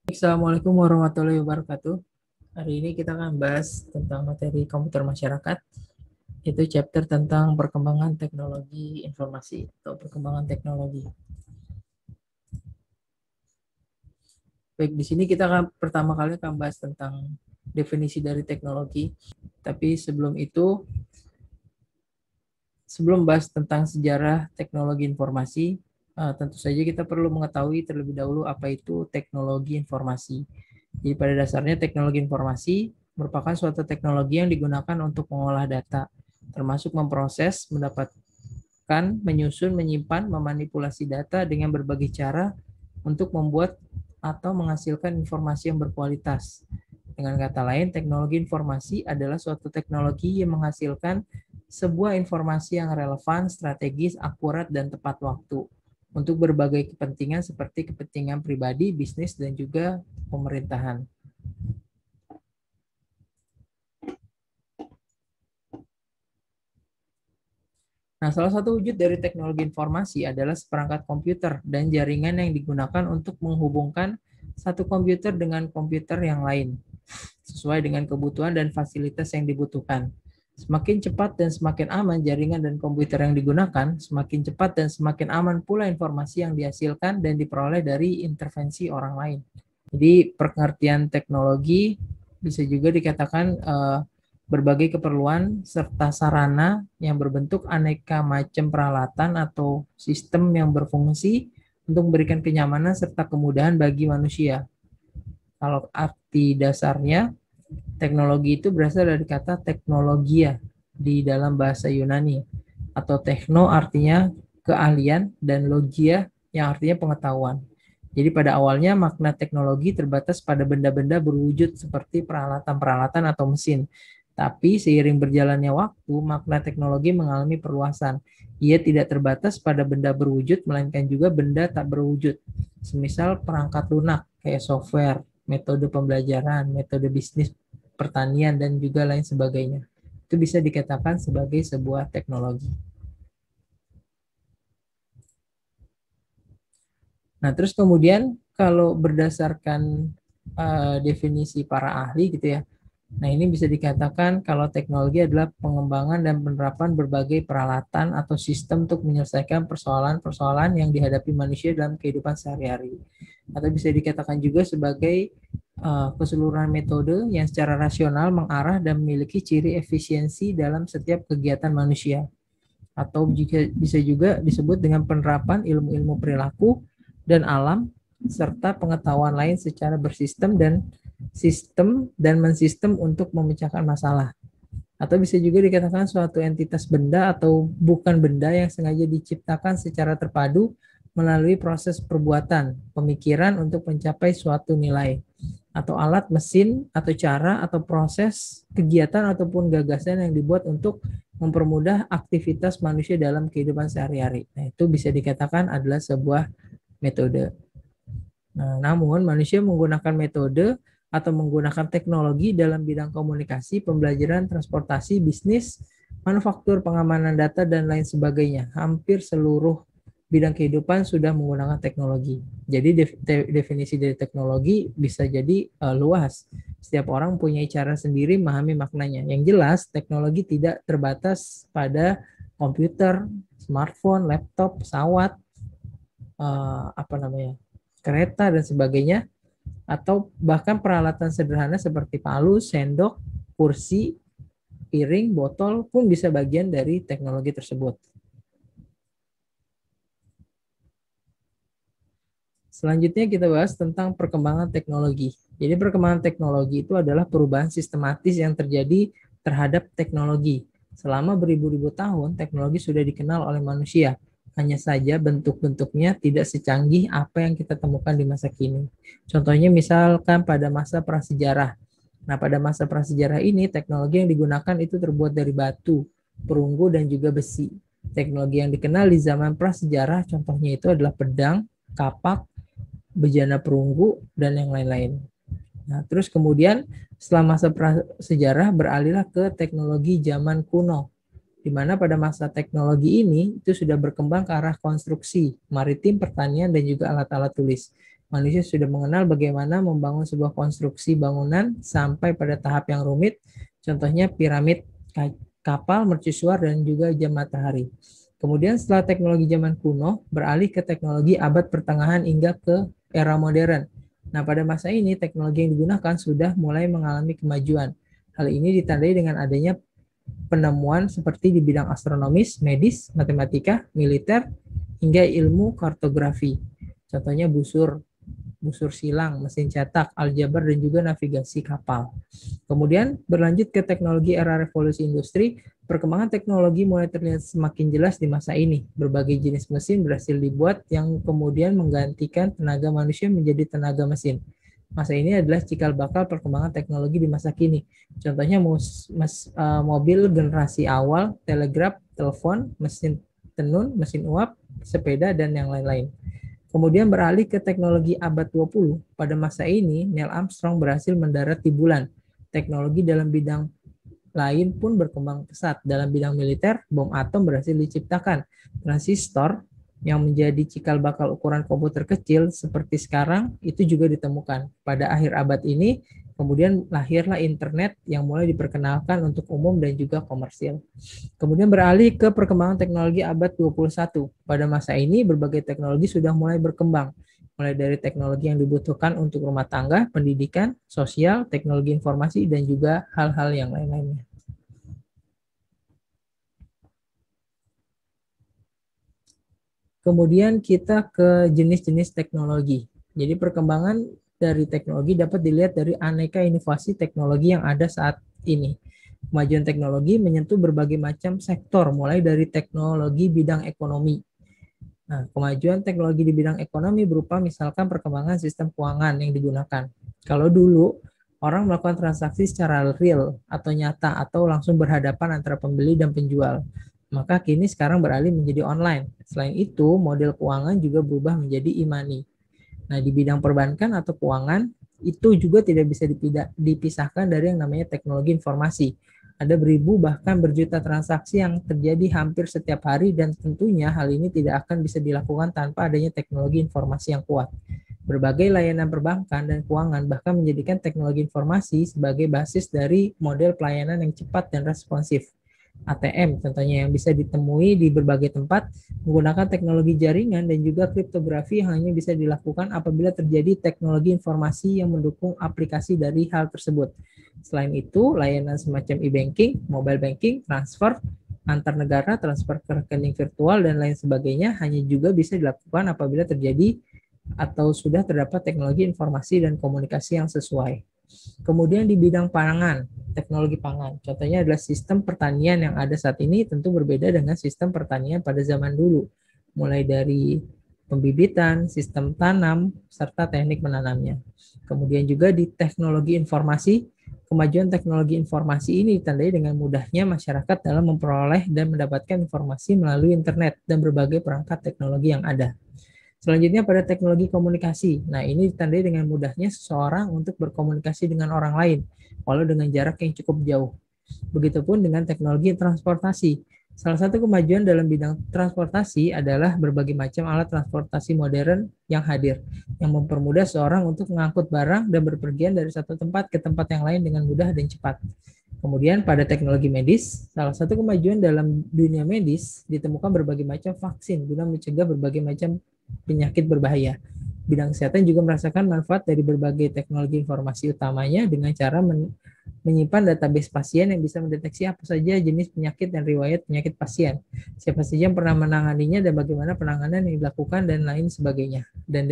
Assalamualaikum warahmatullahi wabarakatuh. Hari ini kita akan bahas tentang materi komputer masyarakat, yaitu chapter tentang perkembangan teknologi informasi atau perkembangan teknologi. Baik, di sini kita akan pertama kali akan bahas tentang definisi dari teknologi. Tapi sebelum itu, sebelum bahas tentang sejarah teknologi informasi, tentu saja kita perlu mengetahui terlebih dahulu apa itu teknologi informasi. Jadi pada dasarnya teknologi informasi merupakan suatu teknologi yang digunakan untuk mengolah data, termasuk memproses, mendapatkan, menyusun, menyimpan, memanipulasi data dengan berbagai cara untuk membuat atau menghasilkan informasi yang berkualitas. Dengan kata lain, teknologi informasi adalah suatu teknologi yang menghasilkan sebuah informasi yang relevan, strategis, akurat, dan tepat waktu untuk berbagai kepentingan seperti kepentingan pribadi, bisnis, dan juga pemerintahan. Nah, salah satu wujud dari teknologi informasi adalah seperangkat komputer dan jaringan yang digunakan untuk menghubungkan satu komputer dengan komputer yang lain, sesuai dengan kebutuhan dan fasilitas yang dibutuhkan. Semakin cepat dan semakin aman jaringan dan komputer yang digunakan, semakin cepat dan semakin aman pula informasi yang dihasilkan dan diperoleh dari intervensi orang lain. Jadi, pengertian teknologi bisa juga dikatakan berbagai keperluan serta sarana yang berbentuk aneka macam peralatan atau sistem yang berfungsi untuk memberikan kenyamanan serta kemudahan bagi manusia. Kalau arti dasarnya, teknologi itu berasal dari kata teknologia di dalam bahasa Yunani, atau tekno artinya keahlian dan logia yang artinya pengetahuan. Jadi pada awalnya makna teknologi terbatas pada benda-benda berwujud seperti peralatan-peralatan atau mesin. Tapi seiring berjalannya waktu, makna teknologi mengalami perluasan. Ia tidak terbatas pada benda berwujud, melainkan juga benda tak berwujud. Semisal perangkat lunak, kayak software, metode pembelajaran, metode bisnis, pertanian, dan juga lain sebagainya. Itu bisa dikatakan sebagai sebuah teknologi. Nah, terus kemudian kalau berdasarkan definisi para ahli gitu ya, nah, ini bisa dikatakan kalau teknologi adalah pengembangan dan penerapan berbagai peralatan atau sistem untuk menyelesaikan persoalan-persoalan yang dihadapi manusia dalam kehidupan sehari-hari. Atau bisa dikatakan juga sebagai keseluruhan metode yang secara rasional mengarah dan memiliki ciri efisiensi dalam setiap kegiatan manusia. Atau bisa juga disebut dengan penerapan ilmu-ilmu perilaku dan alam serta pengetahuan lain secara bersistem dan mensistem untuk memecahkan masalah. Atau bisa juga dikatakan suatu entitas benda atau bukan benda yang sengaja diciptakan secara terpadu melalui proses perbuatan, pemikiran untuk mencapai suatu nilai, atau alat, mesin, atau cara, atau proses, kegiatan, ataupun gagasan yang dibuat untuk mempermudah aktivitas manusia dalam kehidupan sehari-hari. Nah, itu bisa dikatakan adalah sebuah metode. Nah, namun manusia menggunakan metode atau menggunakan teknologi dalam bidang komunikasi, pembelajaran, transportasi, bisnis, manufaktur, pengamanan data, dan lain sebagainya. Hampir seluruh bidang kehidupan sudah menggunakan teknologi. Jadi definisi dari teknologi bisa jadi luas. Setiap orang punya cara sendiri memahami maknanya. Yang jelas, teknologi tidak terbatas pada komputer, smartphone, laptop, pesawat, kereta dan sebagainya, atau bahkan peralatan sederhana seperti palu, sendok, kursi, piring, botol pun bisa bagian dari teknologi tersebut. Selanjutnya kita bahas tentang perkembangan teknologi. Jadi perkembangan teknologi itu adalah perubahan sistematis yang terjadi terhadap teknologi. Selama beribu-ribu tahun, teknologi sudah dikenal oleh manusia. Hanya saja bentuk-bentuknya tidak secanggih apa yang kita temukan di masa kini. Contohnya misalkan pada masa prasejarah. Nah, pada masa prasejarah ini, teknologi yang digunakan itu terbuat dari batu, perunggu, dan juga besi. Teknologi yang dikenal di zaman prasejarah contohnya itu adalah pedang, kapak, bejana perunggu, dan yang lain-lain. Nah, terus kemudian setelah masa prasejarah beralihlah ke teknologi zaman kuno, di mana pada masa teknologi ini itu sudah berkembang ke arah konstruksi, maritim, pertanian, dan juga alat-alat tulis. Manusia sudah mengenal bagaimana membangun sebuah konstruksi bangunan sampai pada tahap yang rumit, contohnya piramid, kapal, mercusuar, dan juga jam matahari. Kemudian setelah teknologi zaman kuno, beralih ke teknologi abad pertengahan hingga ke era modern. Nah, pada masa ini teknologi yang digunakan sudah mulai mengalami kemajuan. Hal ini ditandai dengan adanya penemuan seperti di bidang astronomis, medis, matematika, militer, hingga ilmu kartografi. Contohnya busur silang, mesin cetak, aljabar, dan juga navigasi kapal. Kemudian berlanjut ke teknologi era revolusi industri, perkembangan teknologi mulai terlihat semakin jelas di masa ini. Berbagai jenis mesin berhasil dibuat yang kemudian menggantikan tenaga manusia menjadi tenaga mesin. Masa ini adalah cikal bakal perkembangan teknologi di masa kini. Contohnya mobil generasi awal, telegraf, telepon, mesin tenun, mesin uap, sepeda, dan yang lain-lain. Kemudian beralih ke teknologi abad 20. Pada masa ini, Neil Armstrong berhasil mendarat di bulan. Teknologi dalam bidang lain pun berkembang pesat. Dalam bidang militer, bom atom berhasil diciptakan. Transistor yang menjadi cikal bakal ukuran komputer kecil seperti sekarang itu juga ditemukan. Pada akhir abad ini, kemudian lahirlah internet yang mulai diperkenalkan untuk umum dan juga komersil. Kemudian beralih ke perkembangan teknologi abad 21. Pada masa ini, berbagai teknologi sudah mulai berkembang, mulai dari teknologi yang dibutuhkan untuk rumah tangga, pendidikan, sosial, teknologi informasi, dan juga hal-hal yang lain-lainnya. Kemudian kita ke jenis-jenis teknologi. Jadi perkembangan dari teknologi dapat dilihat dari aneka inovasi teknologi yang ada saat ini. Kemajuan teknologi menyentuh berbagai macam sektor, mulai dari teknologi bidang ekonomi. Nah, kemajuan teknologi di bidang ekonomi berupa misalkan perkembangan sistem keuangan yang digunakan. Kalau dulu orang melakukan transaksi secara real atau nyata atau langsung berhadapan antara pembeli dan penjual, maka kini sekarang beralih menjadi online. Selain itu, model keuangan juga berubah menjadi e-money. Nah, di bidang perbankan atau keuangan, itu juga tidak bisa dipisahkan dari yang namanya teknologi informasi. Ada beribu bahkan berjuta transaksi yang terjadi hampir setiap hari dan tentunya hal ini tidak akan bisa dilakukan tanpa adanya teknologi informasi yang kuat. Berbagai layanan perbankan dan keuangan bahkan menjadikan teknologi informasi sebagai basis dari model pelayanan yang cepat dan responsif. ATM contohnya yang bisa ditemui di berbagai tempat menggunakan teknologi jaringan dan juga kriptografi yang hanya bisa dilakukan apabila terjadi teknologi informasi yang mendukung aplikasi dari hal tersebut. Selain itu, layanan semacam e-banking, mobile banking, transfer antar negara, transfer ke rekening virtual, dan lain sebagainya hanya juga bisa dilakukan apabila terjadi atau sudah terdapat teknologi informasi dan komunikasi yang sesuai. Kemudian di bidang pangan, teknologi pangan. Contohnya adalah sistem pertanian yang ada saat ini tentu berbeda dengan sistem pertanian pada zaman dulu. Mulai dari pembibitan, sistem tanam, serta teknik menanamnya. Kemudian juga di teknologi informasi, kemajuan teknologi informasi ini ditandai dengan mudahnya masyarakat dalam memperoleh dan mendapatkan informasi melalui internet dan berbagai perangkat teknologi yang ada. Selanjutnya pada teknologi komunikasi. Nah, ini ditandai dengan mudahnya seseorang untuk berkomunikasi dengan orang lain, walau dengan jarak yang cukup jauh. Begitupun dengan teknologi transportasi. Salah satu kemajuan dalam bidang transportasi adalah berbagai macam alat transportasi modern yang hadir, yang mempermudah seorang untuk mengangkut barang dan berpergian dari satu tempat ke tempat yang lain dengan mudah dan cepat. Kemudian pada teknologi medis, salah satu kemajuan dalam dunia medis ditemukan berbagai macam vaksin guna mencegah berbagai macam penyakit berbahaya. Bidang kesehatan juga merasakan manfaat dari berbagai teknologi informasi utamanya dengan cara menyimpan database pasien yang bisa mendeteksi apa saja jenis penyakit dan riwayat penyakit pasien, siapa saja yang pernah menanganinya dan bagaimana penanganan yang dilakukan dan lain sebagainya. Dan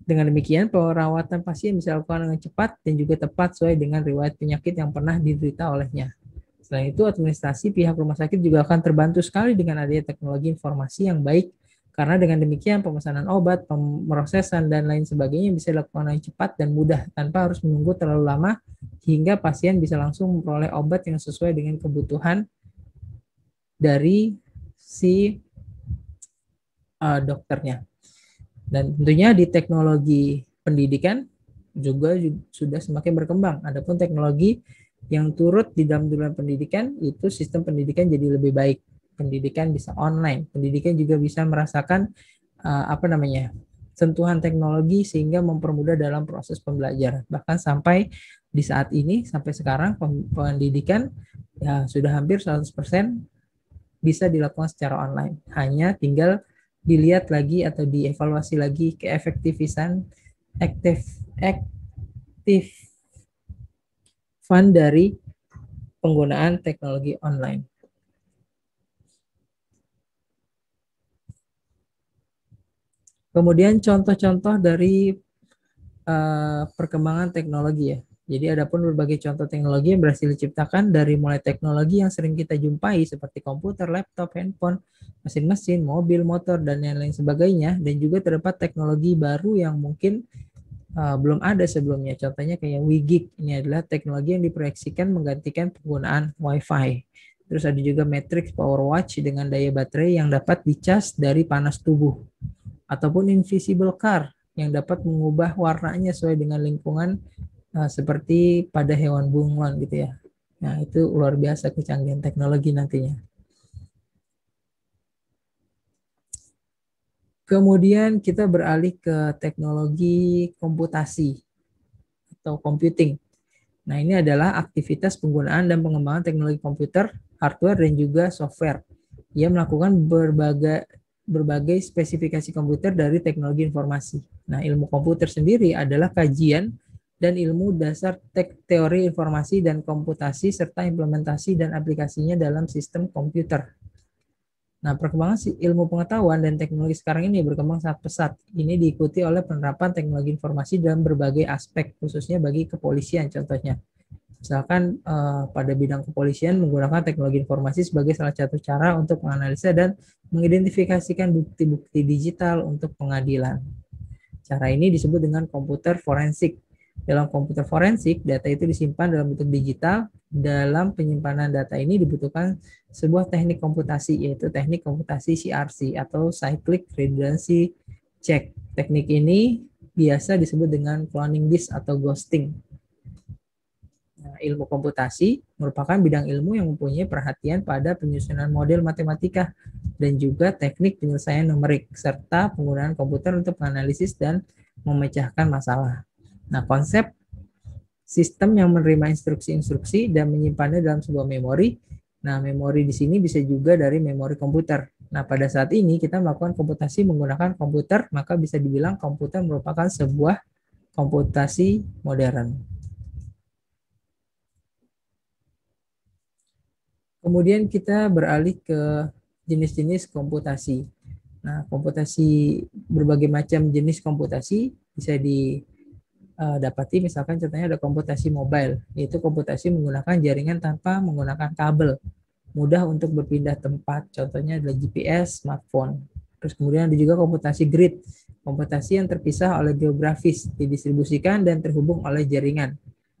dengan demikian perawatan pasien bisa dilakukan dengan cepat dan juga tepat sesuai dengan riwayat penyakit yang pernah diderita olehnya. Selain itu, administrasi pihak rumah sakit juga akan terbantu sekali dengan adanya teknologi informasi yang baik. Karena dengan demikian pemesanan obat, pemrosesan, dan lain sebagainya bisa dilakukan dengan cepat dan mudah tanpa harus menunggu terlalu lama hingga pasien bisa langsung memperoleh obat yang sesuai dengan kebutuhan dari si dokternya. Dan tentunya di teknologi pendidikan juga sudah semakin berkembang. Adapun teknologi yang turut di dalam dunia pendidikan itu sistem pendidikan jadi lebih baik. Pendidikan bisa online, pendidikan juga bisa merasakan sentuhan teknologi sehingga mempermudah dalam proses pembelajaran. Bahkan sampai di saat ini, sampai sekarang pendidikan ya sudah hampir 100% bisa dilakukan secara online. Hanya tinggal dilihat lagi atau dievaluasi lagi keefektifan dari penggunaan teknologi online. Kemudian contoh-contoh dari perkembangan teknologi ya. Jadi ada pun berbagai contoh teknologi yang berhasil diciptakan dari mulai teknologi yang sering kita jumpai seperti komputer, laptop, handphone, mesin-mesin, mobil, motor, dan lain-lain sebagainya. Dan juga terdapat teknologi baru yang mungkin belum ada sebelumnya. Contohnya kayak WiGig. Ini adalah teknologi yang diproyeksikan menggantikan penggunaan Wi-Fi. Terus ada juga Matrix Power Watch dengan daya baterai yang dapat dicas dari panas tubuh. Ataupun Invisible Car yang dapat mengubah warnanya sesuai dengan lingkungan seperti pada hewan bunglon gitu ya. Nah, itu luar biasa kecanggihan teknologi nantinya. Kemudian kita beralih ke teknologi komputasi atau computing. Nah, ini adalah aktivitas penggunaan dan pengembangan teknologi komputer, hardware, dan juga software. Ia melakukan berbagai spesifikasi komputer dari teknologi informasi. Nah, ilmu komputer sendiri adalah kajian dan ilmu dasar teori informasi dan komputasi serta implementasi dan aplikasinya dalam sistem komputer. Nah, perkembangan ilmu pengetahuan dan teknologi sekarang ini berkembang sangat pesat. Ini diikuti oleh penerapan teknologi informasi dalam berbagai aspek, khususnya bagi kepolisian contohnya. Misalkan pada bidang kepolisian menggunakan teknologi informasi sebagai salah satu cara untuk menganalisa dan mengidentifikasikan bukti-bukti digital untuk pengadilan. Cara ini disebut dengan komputer forensik. Dalam komputer forensik, data itu disimpan dalam bentuk digital. Dalam penyimpanan data ini dibutuhkan sebuah teknik komputasi, yaitu teknik komputasi CRC atau Cyclic Redundancy Check. Teknik ini biasa disebut dengan cloning disk atau ghosting. Nah, ilmu komputasi merupakan bidang ilmu yang mempunyai perhatian pada penyusunan model matematika dan juga teknik penyelesaian numerik, serta penggunaan komputer untuk menganalisis dan memecahkan masalah. Nah, konsep sistem yang menerima instruksi-instruksi dan menyimpannya dalam sebuah memori. Nah, memori di sini bisa juga dari memori komputer. Nah, pada saat ini kita melakukan komputasi menggunakan komputer, maka bisa dibilang komputer merupakan sebuah komputasi modern. Kemudian kita beralih ke jenis-jenis komputasi. Nah, komputasi, berbagai macam jenis komputasi bisa didapati, misalkan contohnya ada komputasi mobile, yaitu komputasi menggunakan jaringan tanpa menggunakan kabel, mudah untuk berpindah tempat, contohnya adalah GPS, smartphone. Terus kemudian ada juga komputasi grid, komputasi yang terpisah oleh geografis, didistribusikan dan terhubung oleh jaringan.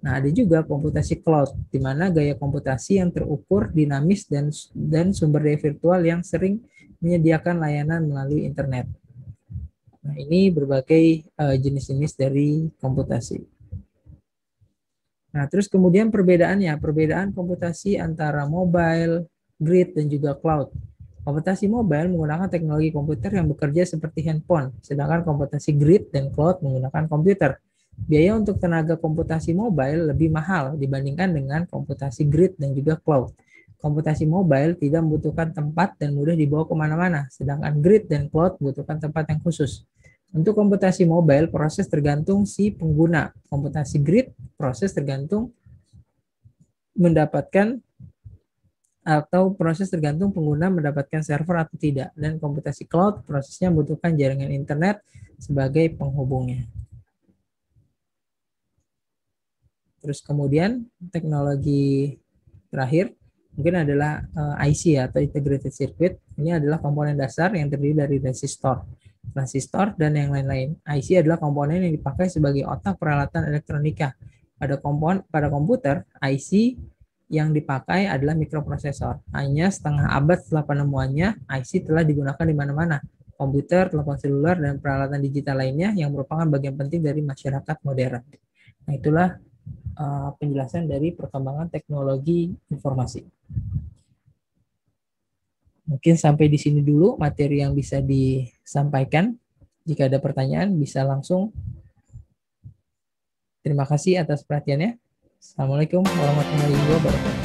Nah, ada juga komputasi cloud, di mana gaya komputasi yang terukur, dinamis, dan sumber daya virtual yang sering menyediakan layanan melalui internet. Nah, ini berbagai jenis-jenis dari komputasi. Nah, terus kemudian perbedaan komputasi antara mobile, grid, dan juga cloud. Komputasi mobile menggunakan teknologi komputer yang bekerja seperti handphone, sedangkan komputasi grid dan cloud menggunakan komputer. Biaya untuk tenaga komputasi mobile lebih mahal dibandingkan dengan komputasi grid dan juga cloud. Komputasi mobile tidak membutuhkan tempat dan mudah dibawa kemana-mana, sedangkan grid dan cloud membutuhkan tempat yang khusus. Untuk komputasi mobile, proses tergantung si pengguna. Komputasi grid, proses tergantung pengguna mendapatkan server atau tidak. Dan komputasi cloud, prosesnya membutuhkan jaringan internet sebagai penghubungnya. Terus kemudian teknologi terakhir mungkin adalah IC atau Integrated Circuit. Ini adalah komponen dasar yang terdiri dari resistor, transistor, dan yang lain-lain. IC adalah komponen yang dipakai sebagai otak peralatan elektronika. Pada komputer, IC yang dipakai adalah mikroprosesor. Hanya setengah abad setelah penemuannya, IC telah digunakan di mana-mana. Komputer, telepon seluler, dan peralatan digital lainnya yang merupakan bagian penting dari masyarakat modern. Nah, itulah penjelasan dari perkembangan teknologi informasi. Mungkin sampai di sini dulu materi yang bisa disampaikan. Jika ada pertanyaan bisa langsung. Terima kasih atas perhatiannya. Assalamualaikum warahmatullahi wabarakatuh.